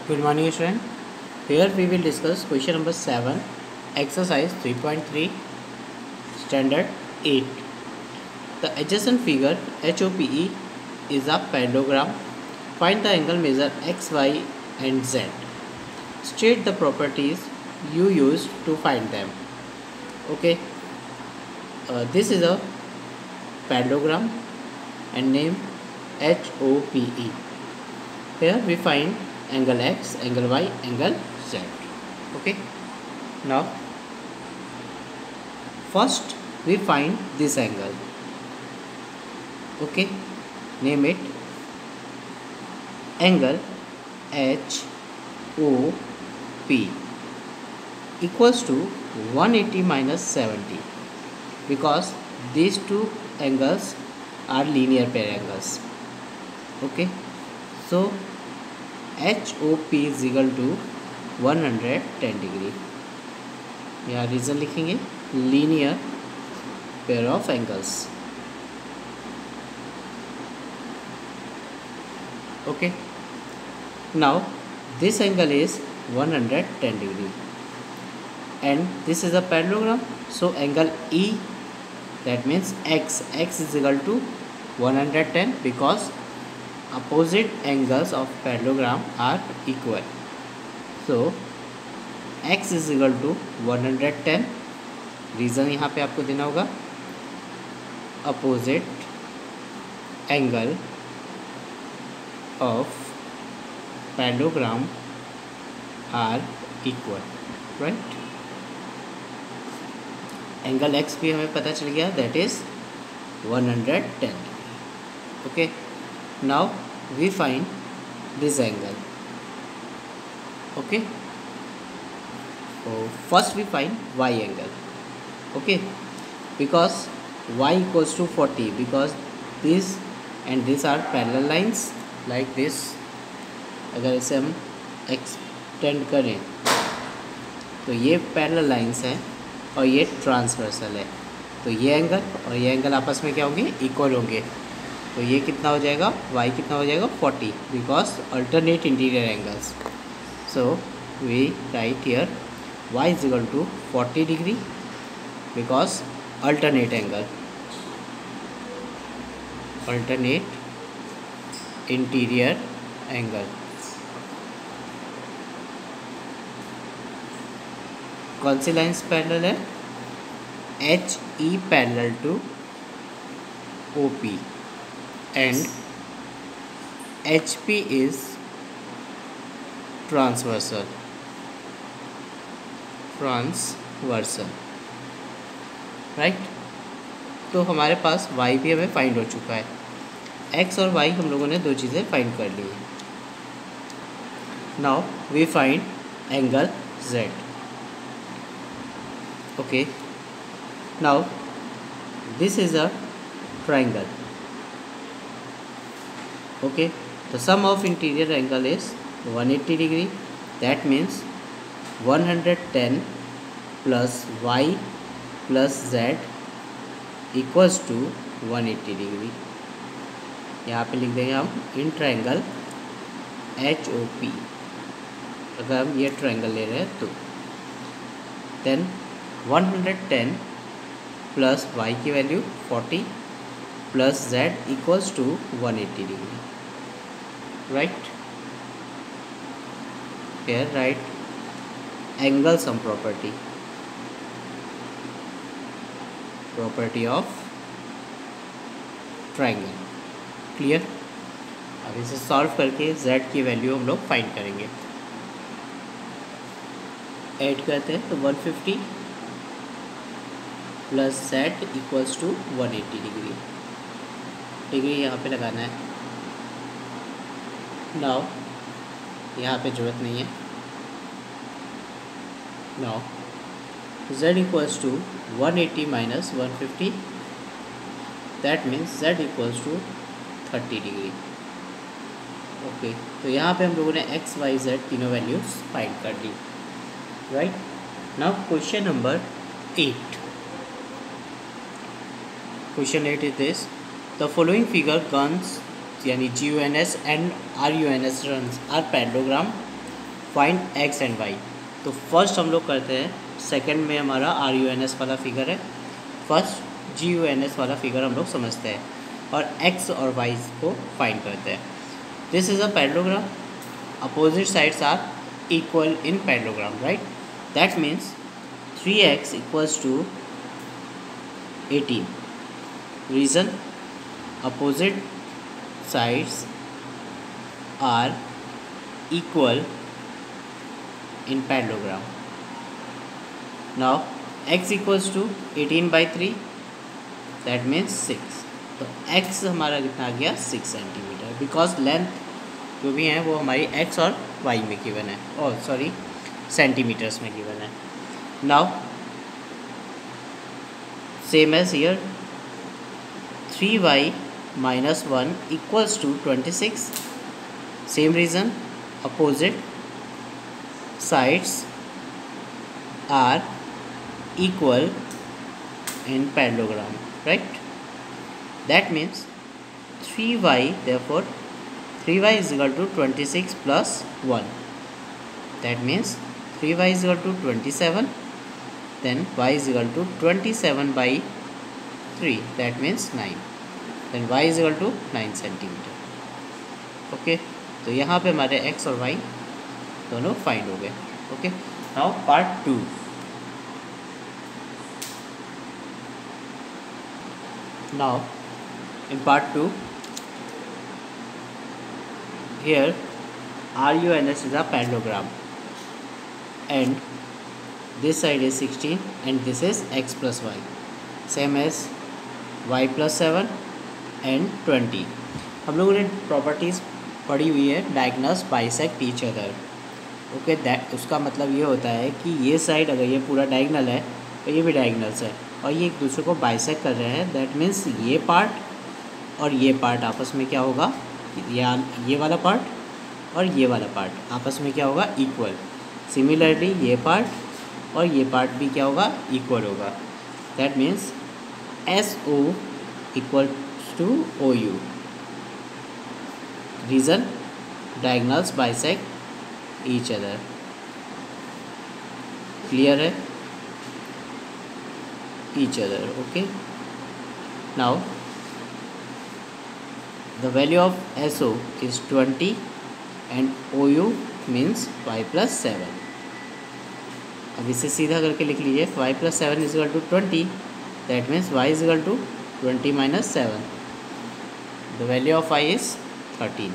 Good morning, student. Here we will discuss question number 7, exercise 3.3, standard 8. The adjacent figure HOPE is a parallelogram. Find the angle measure X, Y and Z. State the properties you used to find them. Okay. This is a parallelogram and name HOPE. Here we find angle X, angle Y, angle Z. Okay. Now first we find this angle. Okay. Name it angle HOP equals to 180 minus 70 because these two angles are linear pair angles. Okay. So HOP is equal to 110 degree. यहाँ reason लिखेंगे linear pair of angles. Okay. Now this angle is 110 degree and this is a parallelogram. So angle E, that means X is equal to 110 because opposite angles of parallelogram are equal. So X is equal to 110. Reason यहाँ पे आपको देना होगा opposite angle of parallelogram are equal, right? Angle X भी हमें पता चल गया, that is 110. Okay. Now we find this angle. Okay. So first we find Y angle. Okay. Because Y equals to 40 because this and this are parallel lines like this. अगर इसे हम extend करें तो ये पैरेलल लाइंस हैं और ये transversal है. तो ये एंगल और ये एंगल आपस में क्या होंगे, इक्वल होंगे. तो ये कितना हो जाएगा, y कितना हो जाएगा 40 because alternate interior angles. So we write here y is equal to 40 degree because alternate angle, alternate interior angle. कौन सी लाइन्स पैरेलल है, HE parallel to OP and HP is transversal, right? तो हमारे पास y भी हमें find हो चुका है. x और y हम लोगों ने दो चीज़ें फाइंड कर ली हैं. Now we find angle z. Okay. Now this is a triangle. Okay, the sum of interior angle is 180 degree. That means 110 plus y plus z equals to 180 degree. यहाँ पे लिख देंगे हम इन ट्रायंगल HOP. अगर हम ये triangle ले रहे हैं तो देन 110 प्लस y की value 40 plus z equals to 180 degree. Right? Here write angle sum property of triangle. Clear? अब इसे सॉल्व करके z की वैल्यू हम लोग फाइंड करेंगे. ऐड करते हैं तो 150 plus z equals to 180 degree. Degree यहाँ पे लगाना है. नाउ यहाँ पे जरूरत नहीं है. Now z equals to 180 minus 150, that means z equals to 30 degree. Okay. तो यहाँ पे हम लोगों ने x, y, z तीनों वैल्यूज फाइंड कर ली. Right. Now question number 8. Question 8 is this. The following figure guns यानी GUNS and RUNS runs are parallelogram. Find x and y. तो फर्स्ट हम लोग करते हैं, सेकंड में हमारा आर यू एन एस वाला फिगर है, first G U N S वाला फिगर हम लोग समझते हैं और एक्स और वाई को फाइंड करते हैं। This is a parallelogram, opposite sides are equal in parallelogram, right? That means 3x equals to 18. Reason, opposite sides are equal in parallelogram. Now x equals to 18 by 3, that means 6. तो x हमारा कितना आ गया 6 centimetre, because length जो भी है वो हमारी x और y में गिवन है, और सॉरी सेंटीमीटर्स में गिवन है। Now same as here, 3y minus 1 equals to 26. Same reason, opposite sides are equal in parallelogram, right? That means 3y, therefore 3y is equal to 26 plus 1. That means 3y is equal to 27. Then y is equal to 27 by 3. That means 9. Then y is equal to 9 centimetre. Okay, तो यहाँ पे हमारे x और y दोनों find हो गए. Okay, now part 2. Now in part 2, here RUNS is a parallelogram and this side is 16 and this is x plus y, same as y plus 7 and 20. हम लोगों ने प्रॉपर्टीज़ पढ़ी हुई है, diagonals bisect each other. Okay, that उसका मतलब ये होता है कि ये साइड अगर ये पूरा डायगोनल है तो ये भी डायगोनल्स है और ये एक दूसरे को बाइसेक्ट कर रहे हैं. दैट मीन्स ये पार्ट और ये पार्ट आपस में क्या होगा, या ये वाला पार्ट और ये वाला पार्ट आपस में क्या होगा, इक्वल. सिमिलरली ये पार्ट और ये पार्ट भी क्या होगा, इक्वल होगा. That means SO equal to OU. Reason, diagonals bisect each other. Clear है? each other. Okay, now the value of SO is 20 and OU means y plus 7. अब इसे सीधा करके लिख लीजिए, y plus 7 is equal to 20. That means y is equal to 20 minus 7. The value of y is 13,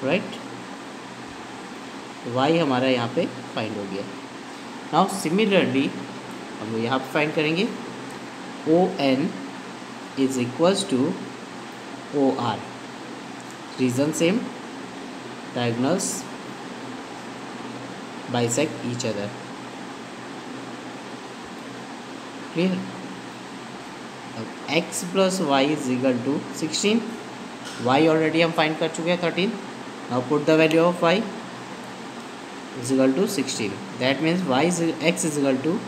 right? y हमारा यहाँ पे find हो गया. Now similarly हम लोग यहाँ पर फाइंड करेंगे ON is equals to OR. Reason same, diagonals bisect each other. Clear? अब x plus y is equal to 16. y already हम फाइंड कर चुके हैं 13. Now put the value of y is equal to 16. That means x is equal to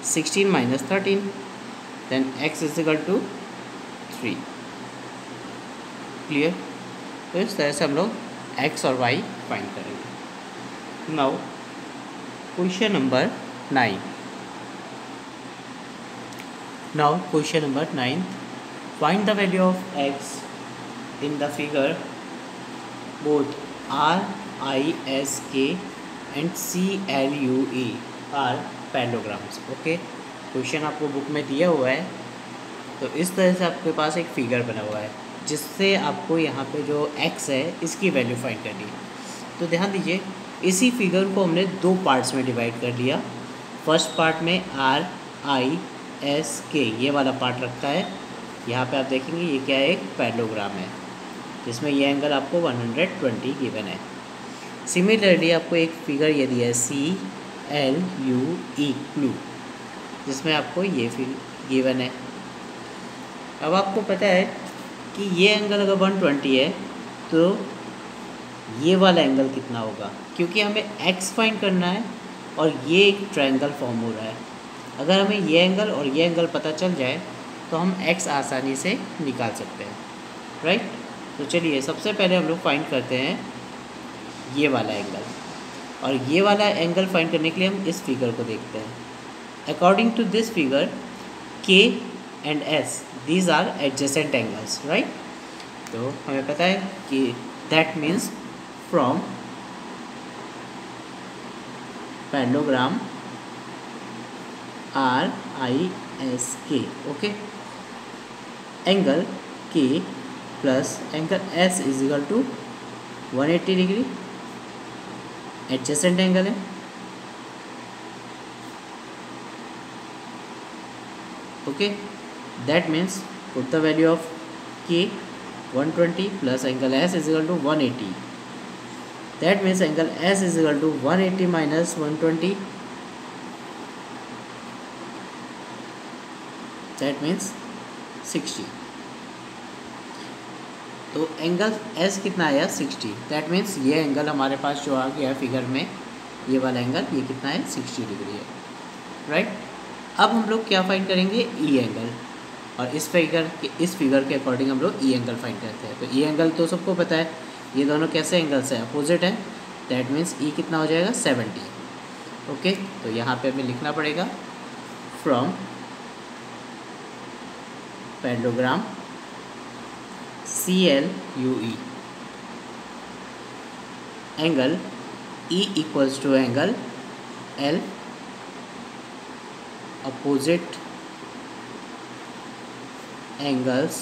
16 minus 13, then x is equal to 3. Clear? तो इस तरह से हम लोग x और y फाइंड करेंगे. Now question number 9. Now question number 9, find the value of x in the figure both RISK and CLUE are parallelograms. Okay, question आपको book में दिया हुआ है. तो इस तरह से आपके पास एक फिगर बना हुआ है जिससे आपको यहाँ पे जो x है इसकी वैल्यू फाइंड करनी है. तो ध्यान दीजिए, इसी फिगर को हमने दो पार्ट्स में डिवाइड कर लिया. फर्स्ट पार्ट में RISK ये वाला पार्ट रखता है. यहाँ पे आप देखेंगे ये क्या है, एक पैरेललोग्राम है जिसमें ये एंगल आपको 120 गिवन है. सिमिलरली आपको एक फिगर ये दिया है CLUE क्लू, जिसमें आपको ये फिगर गिवन है. अब आपको पता है कि ये एंगल अगर 120 है तो ये वाला एंगल कितना होगा, क्योंकि हमें x फाइंड करना है और ये एक ट्रायंगल फॉर्म हो रहा है. अगर हमें ये एंगल और ये एंगल पता चल जाए तो हम x आसानी से निकाल सकते हैं, राइट? तो चलिए सबसे पहले हम लोग फाइंड करते हैं ये वाला एंगल. और ये वाला एंगल फाइंड करने के लिए हम इस फिगर को देखते हैं। According to this figure K and S these are adjacent angles, right. तो हमें पता है कि that means from parallelogram RISK, okay, angle K plus angle S is equal to 180 degree, adjacent angle है, okay. That means put the value of K 120 plus angle S is equal to 180, that means angle S is equal to 180 minus 120, that means 60। तो angle S कितना आया 60, that means ये angle हमारे पास जो आ गया figure में, ये वाला एंगल ये कितना है 60 डिग्री है, राइट। अब हम लोग क्या फाइंड करेंगे E एंगल, और इस फिगर के अकॉर्डिंग हम लोग E एंगल फाइंड करते हैं। तो E एंगल तो सबको पता है, ये दोनों कैसे एंगल्स हैं, अपोजिट है, दैट मीन्स E कितना हो जाएगा 70, ओके। तो यहाँ पे हमें लिखना पड़ेगा from parallelogram CLUE angle E equals to angle L, opposite angles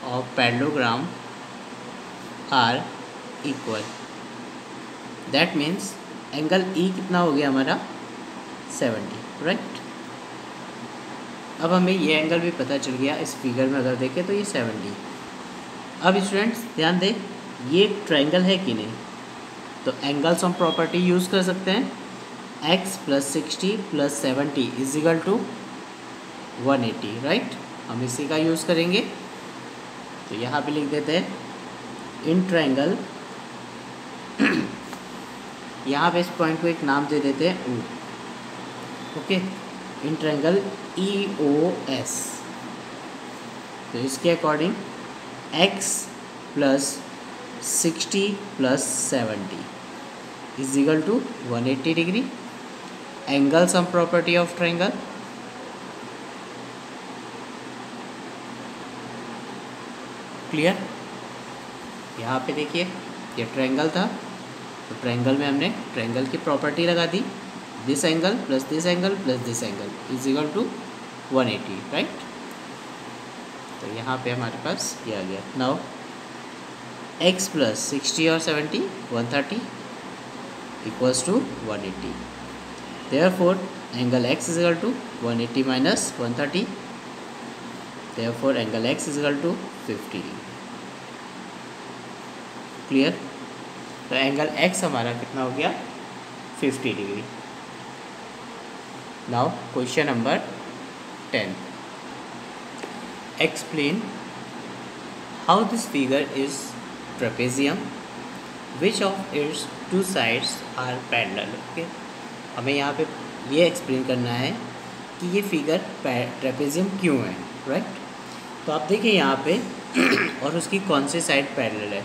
of parallelogram are equal, that means angle E कितना हो गया हमारा 70, राइट। अब हमें ये एंगल भी पता चल गया, इस फिगर में अगर देखें तो ये 70। अब स्टूडेंट्स ध्यान दें, ये एक ट्रायंगल है कि नहीं, तो एंगल्स हम प्रॉपर्टी यूज़ कर सकते हैं, x plus 60 plus 70 is equal to 180, right. हम इसी का यूज़ करेंगे, तो यहाँ पे लिख देते हैं इन ट्रायंगल यहाँ पे इस पॉइंट को एक नाम दे देते हैं O, okay, in triangle EOS। तो इसके according x plus 60 plus 70 is equal to 180 degree, angle sum property of triangle, clear. यहाँ पे देखिए ये ट्रायंगल था, तो ट्रायंगल में हमने ट्रायंगल की प्रॉपर्टी लगा दी, this angle plus this angle plus this angle is equal to 180, right. तो यहाँ पे हमारे पास ये आ गया। नाउ x प्लस 60 और 70 130 equals to 180, therefore angle x is equal to 180 minus 130, therefore angle x is equal to 50 degree, clear. तो angle x हमारा कितना हो गया 50 degree. Now question number 10, explain how this figure is trapezium which of its two sides are parallel, okay. हमें यहाँ पे ये explain करना है कि ये फिगर ट्रेपेजियम क्यों है, राइट। तो आप देखिए यहाँ पे और उसकी कौन सी साइड पैरेलल है।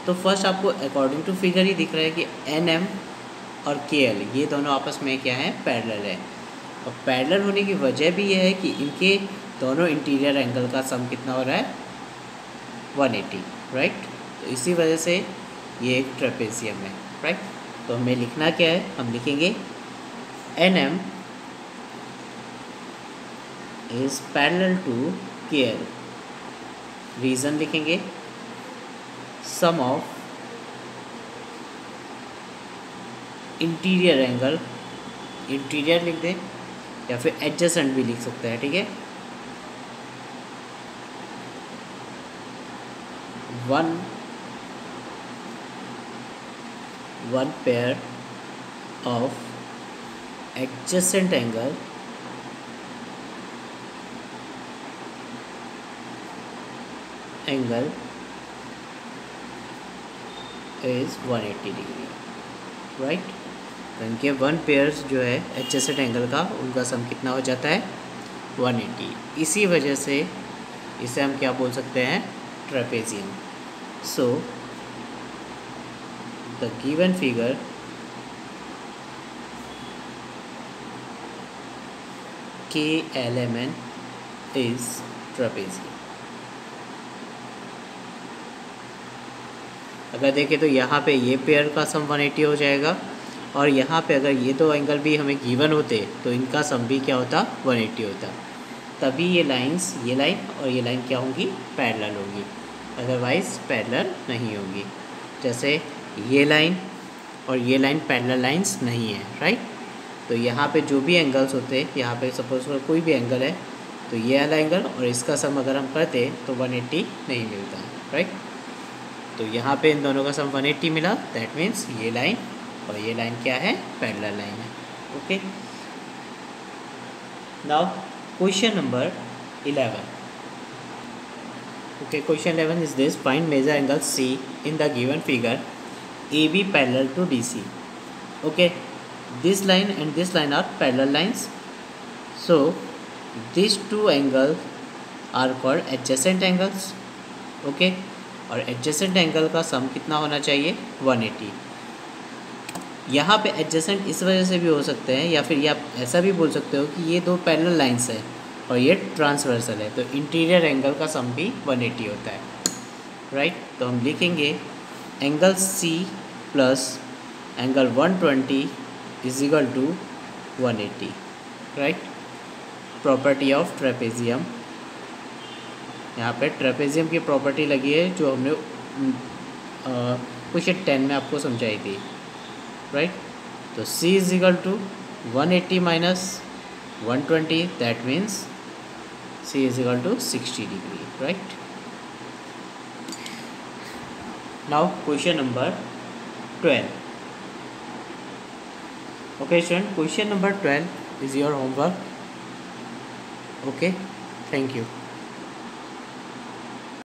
तो फर्स्ट आपको अकॉर्डिंग टू फिगर ही दिख रहा है कि NM और KL ये दोनों आपस में क्या है पैरेलल है, और पैरेलल होने की वजह भी ये है कि इनके दोनों इंटीरियर एंगल का सम कितना हो रहा है 180, राइट। तो इसी वजह से ये एक ट्रेपेजियम है, राइट। तो हमें लिखना क्या है, हम लिखेंगे NM is parallel to KL, reason लिखेंगे sum of interior angle, interior लिख दें या फिर एडजेसेंट भी लिख सकते हैं, ठीक है। One pair of adjacent angle is 180 degree, right. तो इनके वन पेयर्स जो है एडजेसेंट एंगल का, उनका सम कितना हो जाता है 180। इसी वजह से इसे हम क्या बोल सकते हैं trapezium. So the given figure KLMN is trapezium. अगर देखें तो यहाँ पे ये पेयर का सम 180 हो जाएगा, और यहाँ पे अगर ये दो एंगल भी हमें गिवन होते तो इनका सम भी क्या होता, 180 होता. तभी ये लाइंस, ये लाइन और ये लाइन क्या होंगी, पैरेलल होगी, अदरवाइज पैरेलल नहीं होगी. जैसे ये लाइन और ये लाइन पैरेलल लाइंस नहीं है, राइट. तो यहाँ पे जो भी एंगल्स होते, यहाँ पे सपोज कोई भी एंगल है तो ये वाला एंगल और इसका सम अगर हम करते तो 180 नहीं मिलता है, राइट. तो यहाँ पे इन दोनों का सम 180 मिला, दैट मीन्स ये लाइन और ये लाइन क्या है, पैरेलल लाइन है. Okay, now question number 11. Okay, question 11 is this: find major angle C in the given figure AB parallel to DC. Okay, this line and this line are parallel lines, so these two angles are called adjacent angles. Okay, और adjacent angle का सम कितना होना चाहिए, 180. यहाँ पे adjacent इस वजह से भी हो सकते हैं, या फिर ये आप ऐसा भी बोल सकते हो कि ये दो पैरेलल लाइंस है और ये ट्रांसवर्सल है, तो इंटीरियर एंगल का सम भी 180 होता है, राइट. तो हम लिखेंगे angle C plus angle 120 is equal to 180, right. Property of trapezium, यहाँ पे ट्रेपेजियम की प्रॉपर्टी लगी है जो हमने क्वेश्चन 10 में आपको समझाई थी, राइट. तो C is equal to 180 minus 120, that means C is equal to 60 degree, right. Now question number 12. Okay student, question number 12 is your homework. Okay, thank you.